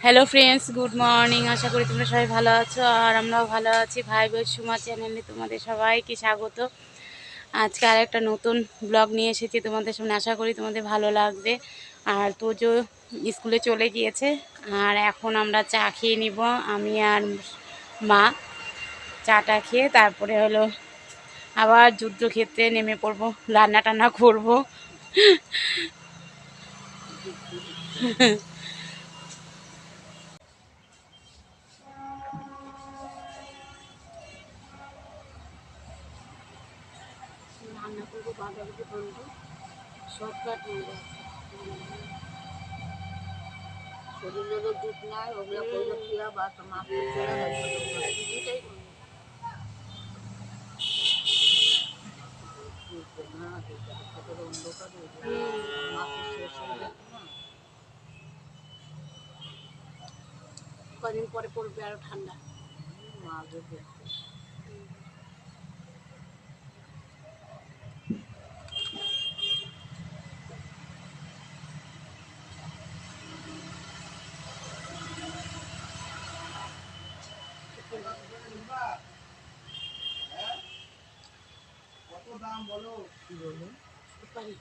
Hello friends, good morning. আশা করি তোমরা সবাই ভালো আছো আর আমরাও ভালো আছি। ভাই বোন সুমা চ্যানেলে তোমাদের সবাইকে স্বাগত। আজকে আর একটা নতুন ব্লগ নিয়ে এসেছি তোমাদের সামনে। আশা করি তোমাদের ভালো লাগবে। আর তোজো স্কুলে চলে গিয়েছে আর এখন আমরা চা খেয়ে নিব, আমি আর মা। চাটা খেয়ে তারপরে হলো আবার যুদ্ধক্ষেত্রে নেমে পড়বো, রান্না টান্না করবো। রান্না করবো বাঁধাকপি করবো, শর্টকাট হয়ে যাচ্ছে। শরীরেরও দুধ নাই, ওগুলো করলে খিয়া বা তোমার দুটাই করবো। কদিন পরে পড়বে আরো ঠান্ডা। কত দাম বলো? কি বলো? সুপারি।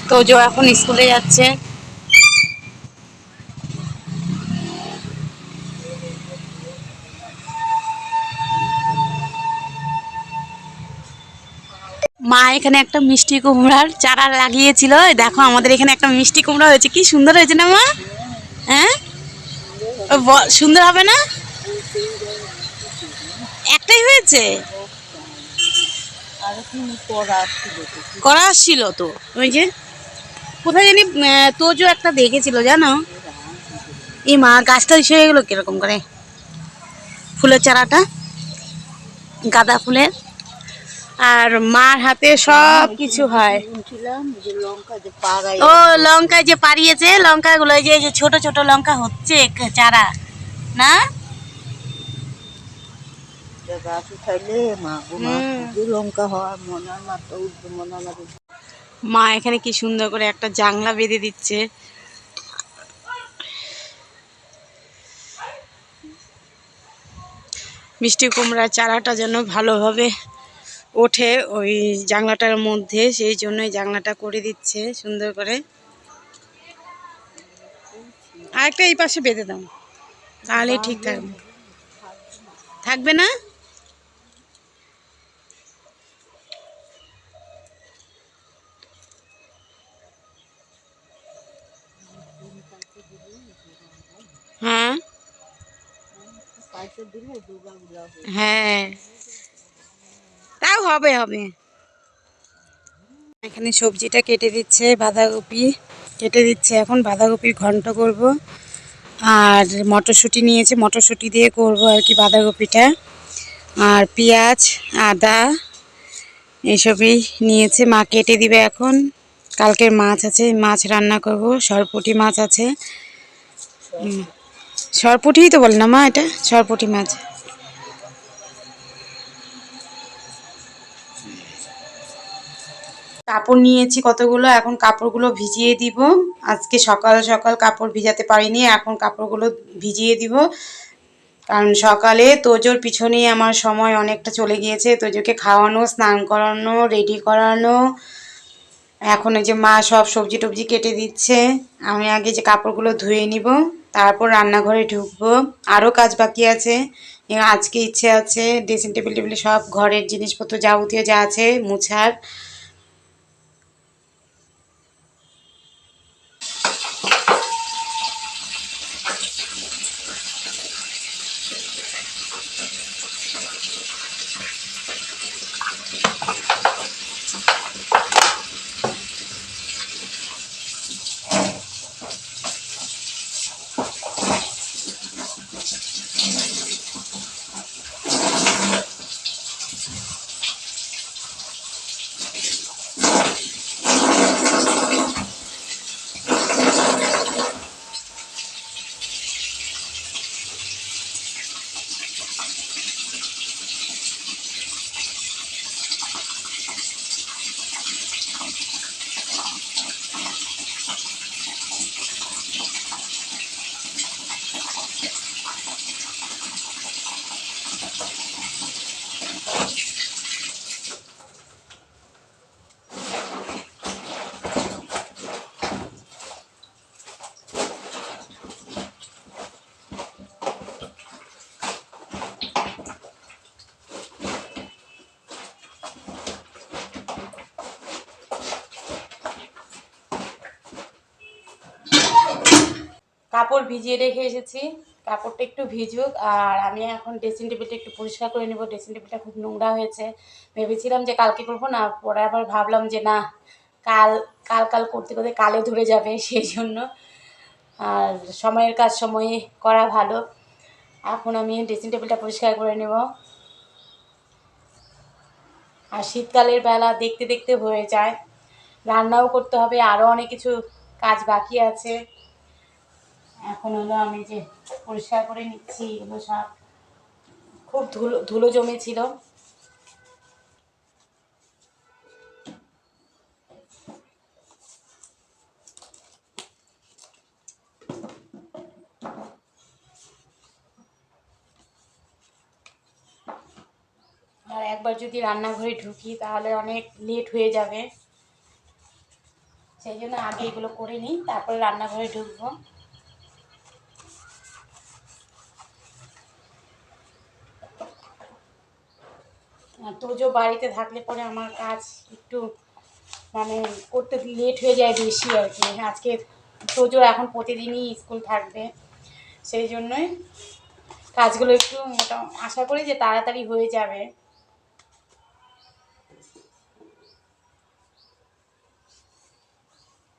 তোজো এখন স্কুলে যাচ্ছে। মা এখানে একটা মিষ্টি কুমড়ার চারা লাগিয়েছিল। দেখো আমাদের এখানে একটা মিষ্টি কুমড়া হয়েছে, কি সুন্দর হয়েছে না মা? হ্যাঁ, সুন্দর হবে না? একটাই হয়েছে, করা ছিল তো। ওই যে কোথায় জানি তোজো একটা দেখেছিল জানো। এই মা, গাছটা হয়ে গেলো কিরকম করে? ফুলের চারাটা, গাঁদা ফুলের। আর মার হাতে সব কিছু হয়। ও লঙ্কা যে পাড়িয়েছে, লঙ্কা গুলো যে ছোট ছোট লঙ্কা হচ্ছে চারা না? মা এখানে কি সুন্দর করে একটা জাংলা বেঁধে দিচ্ছে। মিষ্টি কুমড়ার চারাটা যেন ভালোভাবে ওঠে ওই জাংলাটার মধ্যে, সেই জন্যই জাংলাটা করে দিচ্ছে সুন্দর করে। আরেকটা এই পাশে বেঁধে দাও, তাহলে ঠিক থাকবে। থাকবে না? হ্যাঁ হ্যাঁ, তাও হবে হবে। এখানে সবজিটা কেটে দিচ্ছে, বাঁধাকপি কেটে দিচ্ছে। এখন বাঁধাকপির ঘন্ট করব। আর মটরশুঁটি নিয়েছে, মটরশুঁটি দিয়ে করব আর কি বাঁধাকপিটা। আর পেঁয়াজ, আদা এসবই নিয়েছে। মা কেটে দিবে এখন। কালকের মাছ আছে, মাছ রান্না করব। সরপুঁটি মাছ আছে। সরপুঁটিই তো বলে না মা, এটা সরপুঁটি মাছ। কাপড় নিয়েছি কতগুলো, এখন কাপড়গুলো ভিজিয়ে দিব। আজকে সকাল সকাল কাপড় ভিজাতে পারিনি, এখন কাপড়গুলো ভিজিয়ে দিব। কারণ সকালে তোজোর পিছনেই আমার সময় অনেকটা চলে গিয়েছে। তোজোকে খাওয়ানো, স্নান করানো, রেডি করানো। এখন এই যে মা সব সবজি টবজি কেটে দিচ্ছে। আমি আগে যে কাপড়গুলো ধুয়ে নিব, তারপর রান্নাঘরে ঢুকবো। আরও কাজ বাকি আছে। আজকে ইচ্ছে আছে ড্রেসিং টেবিল টেবিলে সব ঘরের জিনিসপত্র যাবতীয় যা আছে মুছার। কাপড় ভিজিয়ে রেখে এসেছি, কাপড়টা একটু ভিজুক। আর আমি এখন ড্রেসিং টেবিলটা একটু পরিষ্কার করে নেব। ড্রেসিং টেবিলটা খুব নোংরা হয়েছে। ভেবেছিলাম যে কালকে করব না, পরে আবার ভাবলাম যে না, কাল কাল কাল করতে করতে কালে ধরে যাবে, সেই জন্য আর সময়ের কাজ সময়ে করা ভালো। এখন আমি ড্রেসিং টেবিলটা পরিষ্কার করে নেব। আর শীতকালের বেলা দেখতে দেখতে হয়ে যায়, রান্নাও করতে হবে, আরও অনেক কিছু কাজ বাকি আছে। এখন হলো আমি যে পরিষ্কার করে নিচ্ছি, এগুলো সব খুব ধুলো জমেছিল। আর একবার যদি রান্নাঘরে ঢুকি তাহলে অনেক লেট হয়ে যাবে, সেই জন্য আগে এগুলো করে নিই, তারপরে রান্নাঘরে ঢুকবো। তোজো বাড়িতে থাকলে পরে আমার কাজ একটু মানে করতে লেট হয়ে যায় বেশি আর কি। আজকে তোজো এখন প্রতিদিনই স্কুল থাকবে, সেই জন্যই কাজগুলো একটু আশা করি যে তাড়াতাড়ি হয়ে যাবে।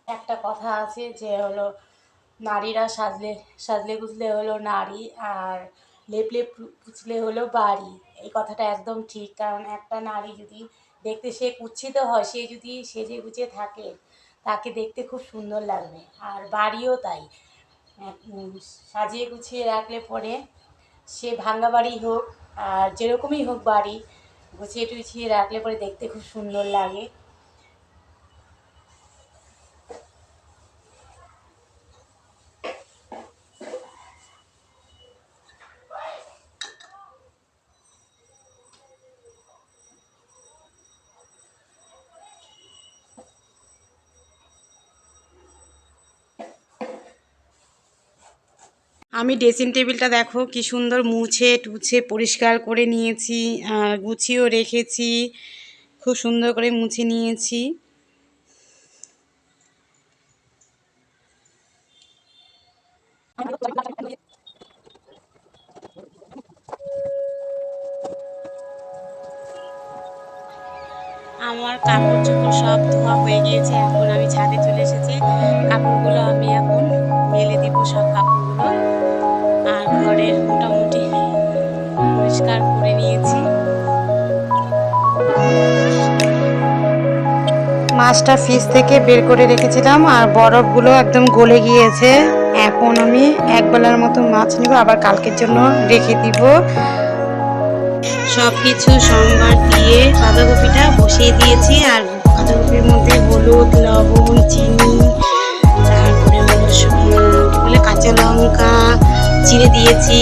একটা কথা আছে যে হলো নারীরা সাজলে সাজলে গুজলে হলো নারী, আর লেপলে পুছলে হলো বাড়ি। এই কথাটা একদম ঠিক, কারণ একটা নারী যদি দেখতে সে কুৎসিত হয়, সে যদি সেজে গুজে থাকে তাকে দেখতে খুব সুন্দর লাগবে। আর বাড়িও তাই, সাজিয়ে গুছিয়ে রাখলে পরে সে ভাঙা বাড়ি হোক আর যেরকমই হোক, বাড়ি গুছিয়ে টুছিয়ে রাখলে পরে দেখতে খুব সুন্দর লাগে। আমি ড্রেসিং টেবিলটা দেখো কি সুন্দর মুছে টুছে পরিষ্কার করে নিয়েছি, আর গুছিয়েও রেখেছি, খুব সুন্দর করে মুছে নিয়েছি। আমার কাপড় চোপড় সব ধোয়া হয়ে গিয়েছে, এখন আমি ছাদে চলে এসেছি। কাপড়গুলো আমি এখন মেলে দিব, সব কাপড়গুলো। আর ঘরের মোটামুটি পরিষ্কার করে নিয়েছি। মাছটা ফ্রিজ থেকে বের করে রেখেছিলাম, আর বরফগুলো একদম গলে গিয়েছে। এখন আমি একবেলার মতো মাছ নিব, আবার কালকের জন্য রেখে দিব। সব কিছু সম্বার দিয়ে বাঁধাকপিটা বসিয়ে দিয়েছি, আর বাঁধাকপির মধ্যে হলুদ, লবণ, চিনি, তারপরে বলে কাঁচা লঙ্কা চিড়ে দিয়েছি,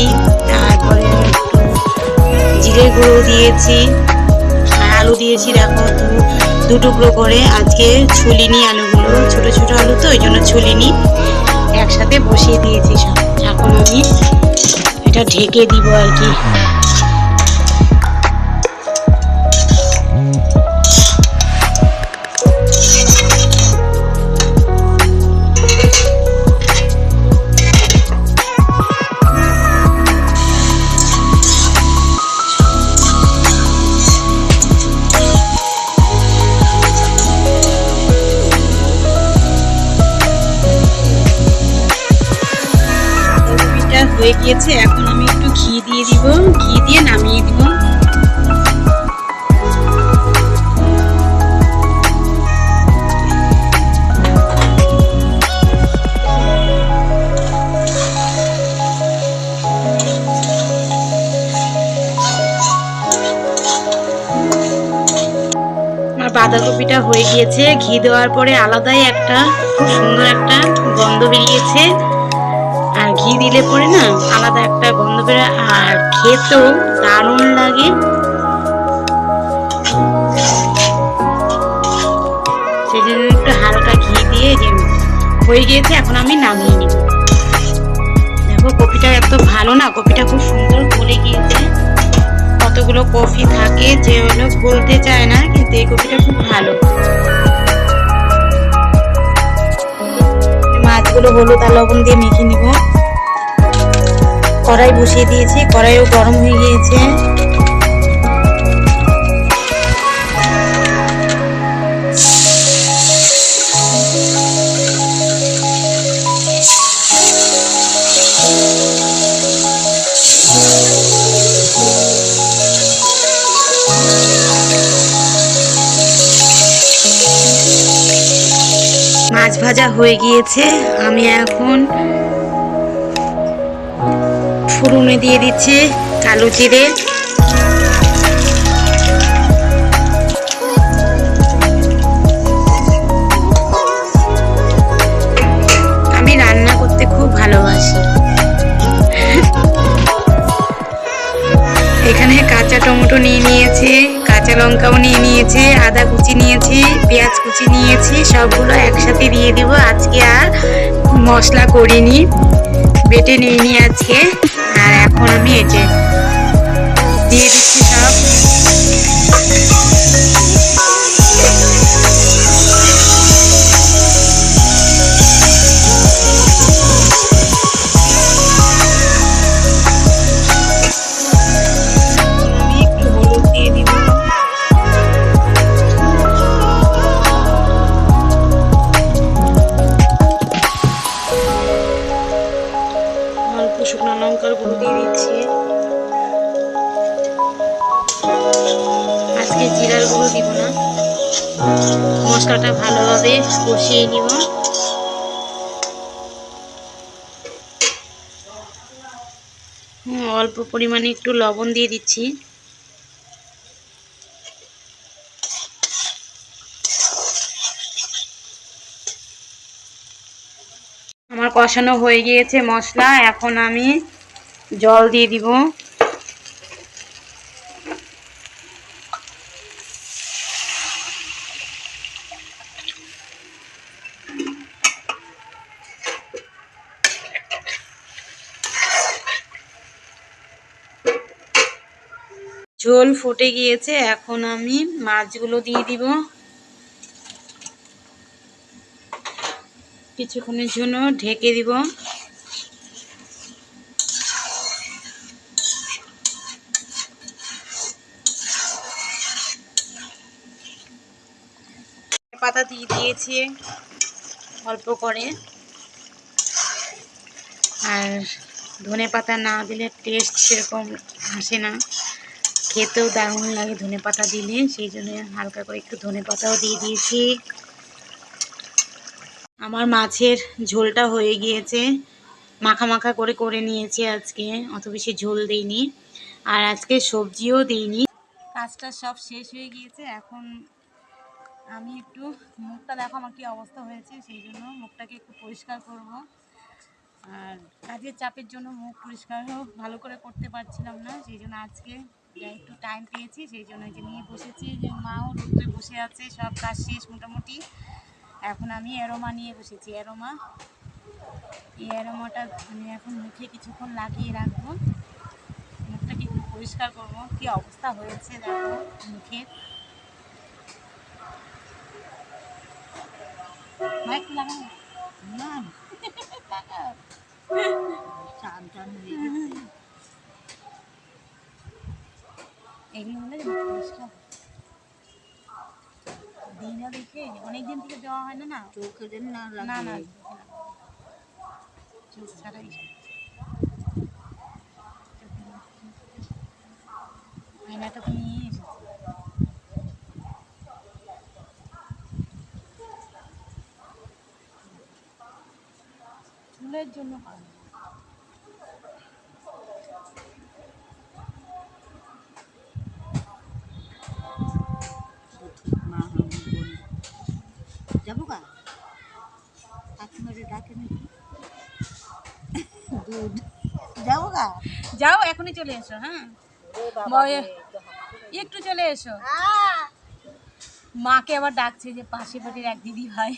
তারপরে একটু জিরে গুঁড়ো দিয়েছি, আর আলু দিয়েছি দেখো দু টুকরো করে। আজকে ছুলিনি আলুগুলো, ছোট ছোট আলু তো ওই জন্য ছুলিনি, একসাথে বসিয়ে দিয়েছি সব। এখন আমি এটা ঢেকে দিব আর কি। হয়ে গিয়েছে, এখন আমি একটু ঘি দিয়ে দিব, ঘি দিয়ে নামিয়ে দিব। আমার বাঁধাকপিটা হয়ে গিয়েছে, ঘি দেওয়ার পরে আলাদাই একটা খুব সুন্দর একটা গন্ধ বেরিয়েছে। আর ঘি দিলে পরে না আলাদা একটা গন্ধ বেরোয়, আর খেতেও দারুণ দারুণ লাগে। সেই জন্য একটু হালকা ঘি দিয়ে হয়ে গিয়েছে, এখন আমি নামিয়ে নিব। দেখো কপিটা এত ভালো না, কপিটা খুব সুন্দর গলে গিয়েছে। কতগুলো কফি থাকে যে হলো গলতে চায় না, কিন্তু এই কপিটা খুব ভালো। মাছগুলো হলুদ আর লবণ দিয়ে মেখে নিব। কড়াই বসিয়ে দিয়েছি, কড়াইও গরম হয়ে গিয়েছে। মাছ ভাজা হয়ে গিয়েছে, আমি এখন ফোড়নে দিয়ে দিচ্ছি কালো জিরে, আমি রান্না করতে খুব ভালোবাসি। এখানে কাঁচা টমেটো নিয়ে নিয়েছি, কাঁচা লঙ্কাও নিয়ে নিয়েছি, আদা কুচি নিয়েছি, পেঁয়াজ কুচি নিয়েছি, সবগুলো একসাথে দিয়ে দিব। আজকে আর মশলা করিনি, বেটে নিইনি আজকে। আর এখন আমি এই যে দিয়ে দিচ্ছি সব। আমি একটু হলুদ দিয়ে দিব। অল্প শুকনো লঙ্কার গুঁড়ো দিয়ে দিচ্ছি। আজকে জিরার গুঁড়ো দিব না। মশলাটা ভালোভাবে কষিয়ে নিব। অল্প পরিমাণে একটু লবণ দিয়ে দিচ্ছি। আমার কষানো হয়ে গিয়েছে মশলা, এখন আমি জল দিয়ে দিব। ঝোল ফুটে গিয়েছে, এখন আমি মাছগুলো দিয়ে দিব। কিছুক্ষণের জন্য ঢেকে দিব। পাতা দিয়ে দিয়েছি অল্প করে, আর ধনে পাতা না দিলে টেস্ট সেরকম আসে না, খেতেও দারুণ লাগে ধনে পাতা দিলে, সেই জন্য হালকা করে একটু ধনে পাতাও দিয়ে দিয়েছি। আমার মাছের ঝোলটা হয়ে গিয়েছে, মাখা মাখা করে করে নিয়েছি আজকে, অত বেশি ঝোল দিইনি, আর আজকে সবজিও দিইনি। কাজটা সব শেষ হয়ে গিয়েছে, এখন আমি একটু মুখটা দেখো আমার কি অবস্থা হয়েছে, সেই জন্য মুখটাকে একটু পরিষ্কার করব। আর কাজের চাপের জন্য মুখ পরিষ্কারও ভালো করে করতে পারছিলাম না, সেই জন্য আজকে একটু টাইম পেয়েছি, সেই জন্য যে নিয়ে বসেছি, যে মাও রোদ্রে বসে আছে, সব কাজ শেষ মোটামুটি। এখন আমি অ্যারোমা নিয়ে বসেছি, অ্যারোমা। এই অ্যারোমাটা আমি এখন মুখে কিছুক্ষণ লাগিয়ে রাখবো, মুখটাকে একটু পরিষ্কার করবো। কি অবস্থা হয়েছে দেখো মুখের। একটু লাগাবো না, চান টান হয়ে গেছে এগুলো হলে পরিষ্কার দিই না, দেখে অনেকদিন থেকে দেওয়া হয় না, না চোখে দিন না, না না চোখ ছাড়াই আয়নাটা তো নিয়ে এসেছি। চুলের জন্য যাবো গা কাকিমারে ডাকে নাকি, যাবো গা, যাও এখনই চলে এসো। হ্যাঁ একটু চলে এসো, মাকে আবার ডাকছে যে পাশে বাড়ির এক দিদি ভাই।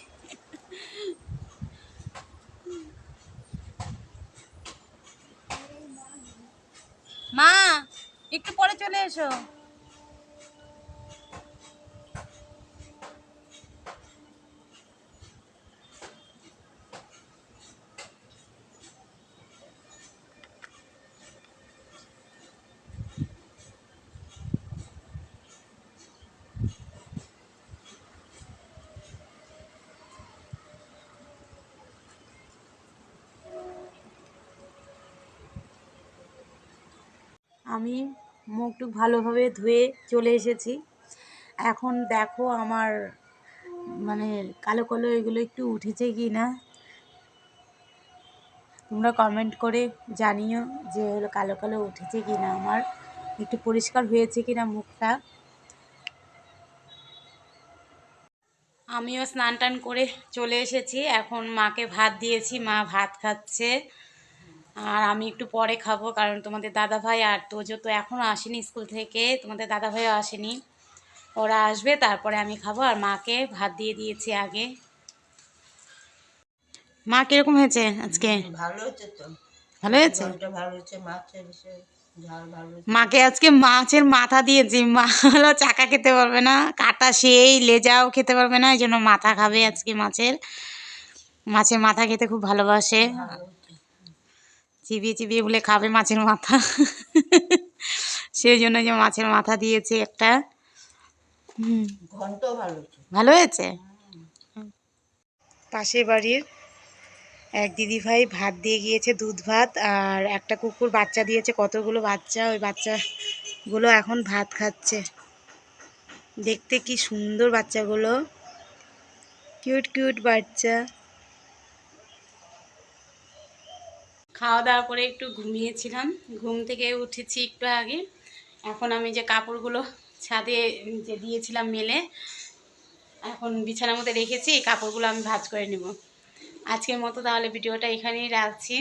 মা একটু পরে চলে এসো। আমি মুখটুক ভালোভাবে ধুয়ে চলে এসেছি। এখন দেখো আমার মানে কালো কালো এগুলো একটু উঠেছে কি না, তোমরা কমেন্ট করে জানিও যে এগুলো কালো কালো উঠেছে কি না, আমার একটু পরিষ্কার হয়েছে কি না মুখটা। আমিও স্নান টান করে চলে এসেছি, এখন মাকে ভাত দিয়েছি, মা ভাত খাচ্ছে। আর আমি একটু পরে খাবো, কারণ তোমাদের দাদাভাই আর তোজো তো এখনও আসেনি স্কুল থেকে, তোমাদের দাদাভাইও আসেনি, ওরা আসবে তারপরে আমি খাবো। আর মাকে ভাত দিয়ে দিয়েছি আগে। মা কিরকম হয়েছে আজকে? ভালো হয়েছে তো, ভালো হয়েছে। ভালো হয়েছে, মাছের ঝাল ভালো হয়েছে। মাকে আজকে মাছের মাথা দিয়েছি, মা হলো চাকা খেতে পারবে না, কাটা সেই লেজাও খেতে পারবে না, এই জন্য মাথা খাবে আজকে। মাছের মাছের মাথা খেতে খুব ভালোবাসে, চিবিয়ে চিবিয়ে বলে খাবে মাছের মাথা। সেই জন্য যে মাছের মাথা দিয়েছি একটা। ঘন্ট ভালো হয়েছে। ভালো হয়েছে। পাশের বাড়ির এক দিদি ভাই ভাত দিয়ে গিয়েছে, দুধ ভাত, আর একটা কুকুর বাচ্চা দিয়েছে, কতগুলো বাচ্চা, ওই বাচ্চাগুলো এখন ভাত খাচ্ছে। দেখতে কি সুন্দর বাচ্চাগুলো, কিউট কিউট বাচ্চা। খাওয়া দাওয়া করে একটু ঘুমিয়েছিলাম, ঘুম থেকে উঠেছি একটু আগে। এখন আমি যে কাপড়গুলো ছাদে যে দিয়েছিলাম মেলে, এখন বিছানার মধ্যে রেখেছি, এই কাপড়গুলো আমি ভাঁজ করে নেব। আজকের মতো তাহলে ভিডিওটা এখানেই রাখছি।